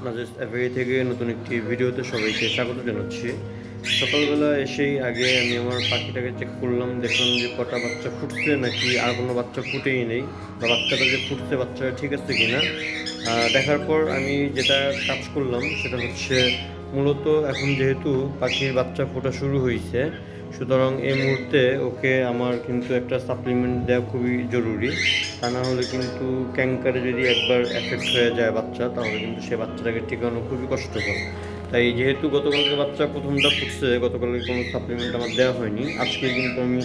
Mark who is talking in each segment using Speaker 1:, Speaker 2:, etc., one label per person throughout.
Speaker 1: নাজেস অ্যাভারি থেকে নতুন একটি ভিডিওতে সবাইকে স্বাগত জানাচ্ছি। সকালবেলা এসেই আগে আমি আমার পাখিটাকে চেক করলাম, দেখলাম যে কটা বাচ্চা ফুটছে নাকি আর কোনো বাচ্চা ফুটেই নেই, বা বাচ্চাটা যে ফুটছে বাচ্চাটা ঠিক আছে কিনা। দেখার পর আমি যেটা কাজ করলাম সেটা হচ্ছে, মূলত এখন যেহেতু পাখির বাচ্চা ফোটা শুরু হয়েছে, সুতরাং এই মুহূর্তে ওকে আমার কিন্তু একটা সাপ্লিমেন্ট দেওয়া খুবই জরুরি। তা না হলে কিন্তু ক্যাঙ্কারে যদি একবার এফেক্ট হয়ে যায় বাচ্চা, তাহলে কিন্তু সে বাচ্চাটাকে টিকানো খুবই কষ্টকর। তাই যেহেতু গতকালকে বাচ্চা প্রথমটা ফুটছে, গতকালকে কোনো সাপ্লিমেন্ট আমার দেওয়া হয়নি, আজকে কিন্তু আমি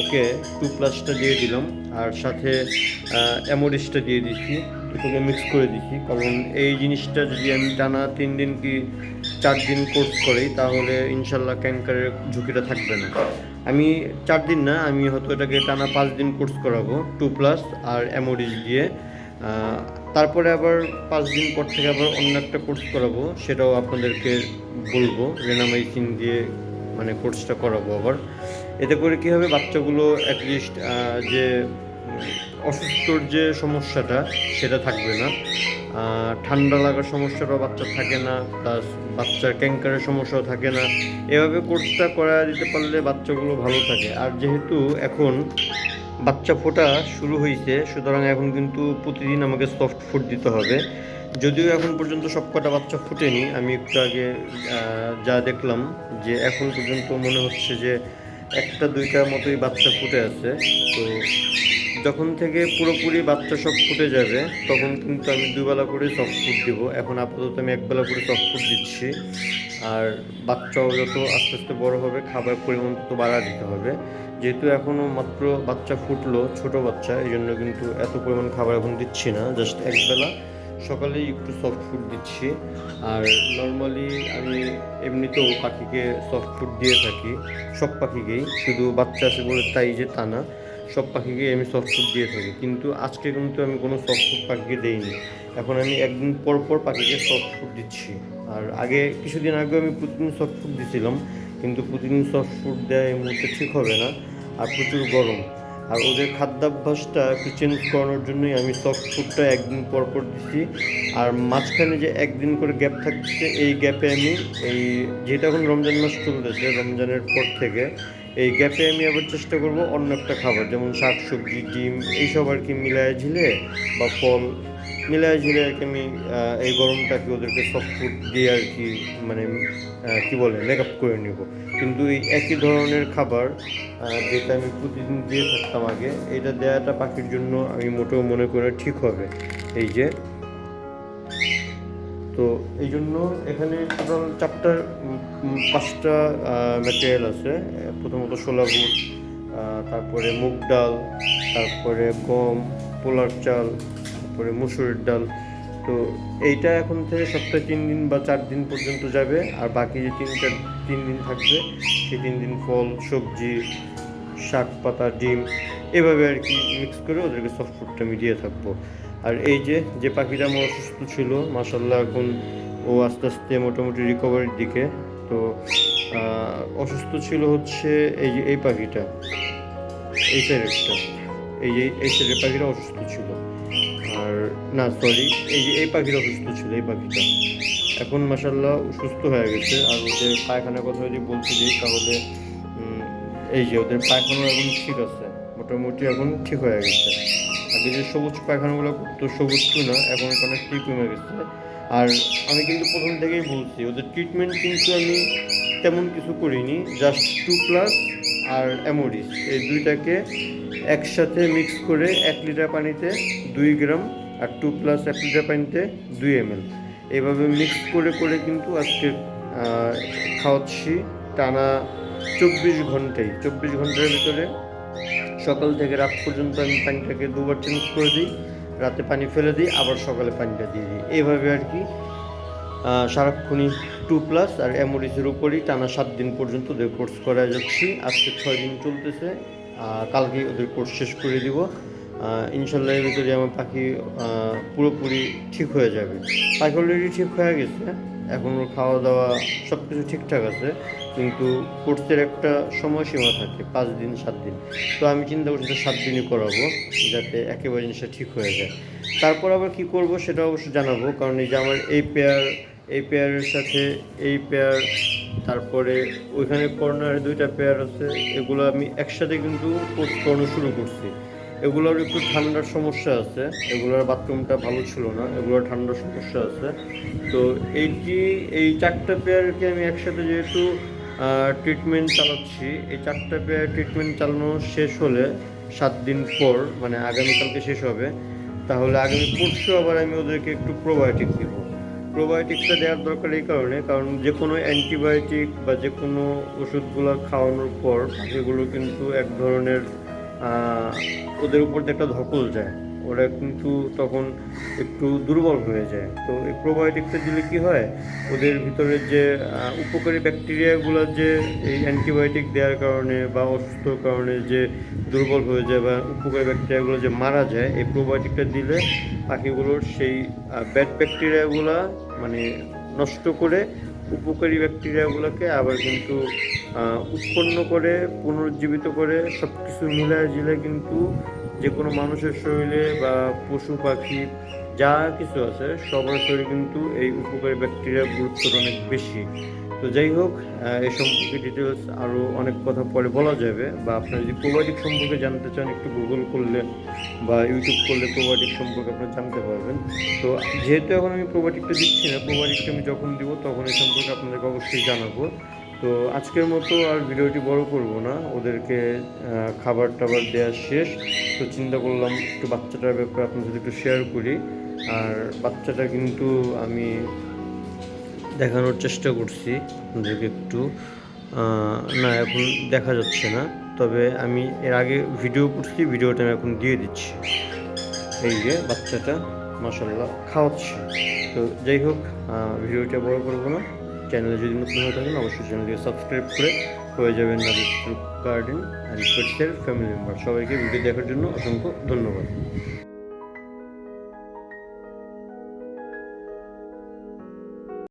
Speaker 1: ওকে 2+টা দিয়ে দিলাম, আর সাথে অ্যামোডিসটা দিয়ে দিচ্ছি, দুটোকে মিক্স করে দিচ্ছি। কারণ এই জিনিসটা যদি আমি টানা 3 দিন কি 4 দিন কোর্স করি, তাহলে ইনশাল্লাহ ক্যাঙ্কারের ঝুঁকিটা থাকবে না। আমি 4 দিন না, আমি হয়তো এটাকে টানা 5 দিন কোর্স করাবো 2+ আর অ্যামোডিস দিয়ে। তারপরে আবার 5 দিন পর থেকে আবার অন্য একটা কোর্স করাবো, সেটাও আপনাদেরকে বলবো, রেনামাইসিন দিয়ে মানে কোর্সটা করাবো আবার। এতে করে কী হবে, বাচ্চাগুলো অ্যাটলিস্ট যে অসুস্থর যে সমস্যাটা সেটা থাকবে না, ঠান্ডা লাগার সমস্যাটাও বাচ্চার থাকে না, প্লাস বাচ্চার ক্যাঙ্কারের সমস্যাও থাকে না। এভাবে কোর্সটা করা দিতে পারলে বাচ্চাগুলো ভালো থাকে। আর যেহেতু এখন বাচ্চা ফোটা শুরু হয়েছে, সুতরাং এখন কিন্তু প্রতিদিন আমাকে সফট ফুড দিতে হবে। যদিও এখন পর্যন্ত সব কটা বাচ্চা ফুটেনি, আমি একটু আগে যা দেখলাম যে এখন পর্যন্ত মনে হচ্ছে যে 1-2টার মতোই বাচ্চা ফুটে আছে। তো যখন থেকে পুরোপুরি বাচ্চা সব ফুটে যাবে, তখন কিন্তু আমি 2 বেলা করে সফট ফুড দিব। এখন আপাতত আমি 1 বেলা করে সফট ফুড দিচ্ছি। আর বাচ্চাও যত আস্তে আস্তে বড় হবে, খাবার পরিমাণ তত বাড়া দিতে হবে। যেহেতু এখনও মাত্র বাচ্চা ফুটলো, ছোট বাচ্চা, এই জন্য কিন্তু এত পরিমাণ খাবার এখন দিচ্ছি না, জাস্ট 1 বেলা সকালেই একটু সফট ফুড দিচ্ছি। আর নর্মালি আমি এমনিতেও পাখিকে সফট ফুড দিয়ে থাকি, সব পাখিকেই, শুধু বাচ্চা আছে বলে তাই যে তা না, সব পাখিকে আমি সফট ফুড দিয়ে থাকি। কিন্তু আজকে কিন্তু আমি কোনো সফট ফুড পাখিকে দেইনি। এখন আমি একদিন পর পর পাখিকে সফট ফুড দিচ্ছি। আর আগে কিছুদিন আগে আমি প্রতিদিন সফট ফুড দিছিলাম, কিন্তু প্রতিদিন সফট ফুড দেওয়া এই মুহূর্তে ঠিক হবে না, আর প্রচুর গরম। আর ওদের খাদ্যাভ্যাসটা একটু চেঞ্জ করানোর জন্যই আমি সফট ফুডটা একদিন পর পর দিচ্ছি। আর মাঝখানে যে একদিন করে গ্যাপ থাকছে, এই গ্যাপে আমি যেহেতু এখন রমজান মাস চলতেছে, রমজানের পর থেকে এই গ্যাপে আমি আবার চেষ্টা করব অন্য একটা খাবার, যেমন শাক সবজি ডিম এইসব আর কি মিলায় ঝিলে, বা ফল মিলায় ঝিলে আর কি আমি এই গরমটাকে ওদেরকে সফট ফুড দিয়ে আর কি মানে কী বলে মেকআপ করে নেব। কিন্তু এই একই ধরনের খাবার যেটা আমি প্রতিদিন দিয়ে থাকতাম আগে, এটা দেওয়াটা পাখির জন্য আমি মোটেও মনে করে ঠিক হবে। এই যে তো এই জন্য এখানে টোটাল 5টা ম্যাটেরিয়াল আছে। প্রথমত ছোলা বুট, তারপরে মুগ ডাল, তারপরে গম, পোলার চাল, তারপরে মুসুরির ডাল। তো এইটা এখন থেকে সপ্তাহে 3 দিন বা 4 দিন পর্যন্ত যাবে। আর বাকি যে 3 দিন থাকবে, সেই 3 দিন ফল সবজি শাক পাতা ডিম এভাবে আর কি মিক্স করে ওদেরকে সফট ফুডটা আমি দিয়ে থাকবো। আর এই যে পাখিটা আমার অসুস্থ ছিল, মাশাল্লাহ এখন ও আস্তে আস্তে মোটামুটি রিকভারির দিকে। তো অসুস্থ ছিল হচ্ছে এই পাখিটা, এই সাইডেরটা, এই সাইডের পাখিটা অসুস্থ ছিল। আর না সরি, এই পাখিটা অসুস্থ ছিল, এই পাখিটা এখন মাশাল্লাহ সুস্থ হয়ে গেছে। আর ওদের পায়খানার কথা যদি বলতে যাই, তাহলে এই যে ওদের পায়খানা এখন ঠিক আছে, মোটামুটি এখন ঠিক হয়ে গেছে। আগে যে সবুজ পায়খানাগুলো করতো, সবুজ না, এখন এটা অনেকটাই কমে গেছে। আর আমি কিন্তু প্রথম থেকেই বলছি, ওদের ট্রিটমেন্ট কিন্তু আমি তেমন কিছু করিনি, জাস্ট 2+ আর অ্যামোডিস এই দুইটাকে একসাথে মিক্স করে 1 লিটার পানিতে 2 গ্রাম, আর 2+ 1 লিটার পানিতে 2 ml, এভাবে মিক্স করে করে কিন্তু আজকে খাওয়াচ্ছি টানা 24 ঘন্টার ভিতরে। সকাল থেকে রাত পর্যন্ত আমি পানিটাকে 2বার চেঞ্জ করে দিই, রাতে পানি ফেলে দিই, আবার সকালে পানিটা দিয়ে দিই। এইভাবে আর কি সারাক্ষণই 2+ আর অ্যামোডিসের উপরই টানা 7 দিন পর্যন্ত ওদের কোর্স করা যাচ্ছি। আজকে 6 দিন চলতেছে, কালকেই ওদের কোর্স শেষ করে দিব। ইনশাল্লাহ এর ভিতরে আমার পাখি পুরোপুরি ঠিক হয়ে যাবে। পাখি অলরেডি ঠিক হয়ে গেছে, এখন ওর খাওয়া দাওয়া সব কিছু ঠিকঠাক আছে, কিন্তু কোর্সের একটা সময়সীমা থাকে 5 দিন 7 দিন। তো আমি চিন্তা করছি 7 দিনই করাবো, যাতে একেবারে জিনিসটা ঠিক হয়ে যায়। তারপর আবার কি করব সেটা অবশ্যই জানাবো, কারণ এই যে আমার এই পেয়ারের সাথে এই পেয়ার, তারপরে ওইখানে কর্নারে 2টা পেয়ার আছে, এগুলো আমি একসাথে কিন্তু পোস্ট করানো শুরু করছি। এগুলোর একটু ঠান্ডার সমস্যা আছে, এগুলোর বাথরুমটা ভালো ছিল না, এগুলোর ঠান্ডার সমস্যা আছে। তো এই 4টা পেয়ারকে আমি একসাথে যেহেতু ট্রিটমেন্ট চালাচ্ছি, এই 4টা পেয়ার ট্রিটমেন্ট চালানো শেষ হলে 7 দিন পর, মানে আগামীকালকে শেষ হবে, তাহলে আগামী পরশু আবার আমি ওদেরকে একটু প্রোবায়োটিক দিব। প্রোবায়োটিকটা দেওয়ার দরকার এই কারণে, কারণ যে কোনো অ্যান্টিবায়োটিক বা যে কোনো ওষুধগুলো খাওয়ানোর পর পাখিগুলো কিন্তু এক ধরনের ওদের উপর দিয়ে একটা ধকল যায়, ওরা কিন্তু তখন একটু দুর্বল হয়ে যায়। তো এই প্রোবায়োটিকটা দিলে কি হয়, ওদের ভিতরে যে উপকারী ব্যাকটেরিয়াগুলো যে এই অ্যান্টিবায়োটিক দেওয়ার কারণে বা অসুস্থর কারণে যে দুর্বল হয়ে যায় বা উপকারী ব্যাকটেরিয়াগুলো যে মারা যায়, এই প্রোবায়োটিকটা দিলে পাখিগুলোর সেই ব্যাড ব্যাকটেরিয়াগুলো মানে নষ্ট করে উপকারী ব্যাকটেরিয়াগুলোকে আবার কিন্তু উৎপন্ন করে পুনরুজ্জীবিত করে সব কিছু মিলায় জিলে কিন্তু যে কোনো মানুষের শরীরে বা পশু পাখি যা কিছু আছে সবার শরীরে কিন্তু এই উপকারী ব্যাকটেরিয়ার গুরুত্বটা অনেক বেশি। তো যাই হোক, এই সম্পর্কে ডিটেলস আরও অনেক কথা পরে বলা যাবে, বা আপনারা যদি প্রোবায়োটিক সম্পর্কে জানতে চান একটু গুগল করলে বা ইউটিউব করলে প্রোবায়োটিক সম্পর্কে আপনারা জানতে পারবেন। তো যেহেতু এখন আমি প্রোবায়োটিকটা দিচ্ছি না, প্রোবায়োটিকটা আমি যখন দিব তখন এই সম্পর্কে আপনাদেরকে অবশ্যই জানাবো। তো আজকের মতো আর ভিডিওটি বড় করব না, ওদেরকে খাবার টাবার দেওয়া শেষ। তো চিন্তা করলাম একটু বাচ্চাটার ব্যাপারে আপনার সাথে একটু শেয়ার করি। আর বাচ্চাটা কিন্তু আমি দেখানোর চেষ্টা করছি আপনাদেরকে একটু, না এখন দেখা যাচ্ছে না, তবে আমি এর আগে ভিডিও করছি, ভিডিওটা আমি এখন দিয়ে দিচ্ছি। এই যে বাচ্চাটা মাশাআল্লাহ খাওয়াচ্ছে। তো যাই হোক, ভিডিওটা বড় করবো না, চ্যানেলে যদি নতুন হয়ে থাকেন অবশ্যই চ্যানেলটিকে সাবস্ক্রাইব করে হয়ে যাবেন নাদিস গার্ডেন অ্যান্ড পেটসের ফ্যামিলি মেম্বার। সবাইকে ভিডিও দেখার জন্য অসংখ্য ধন্যবাদ।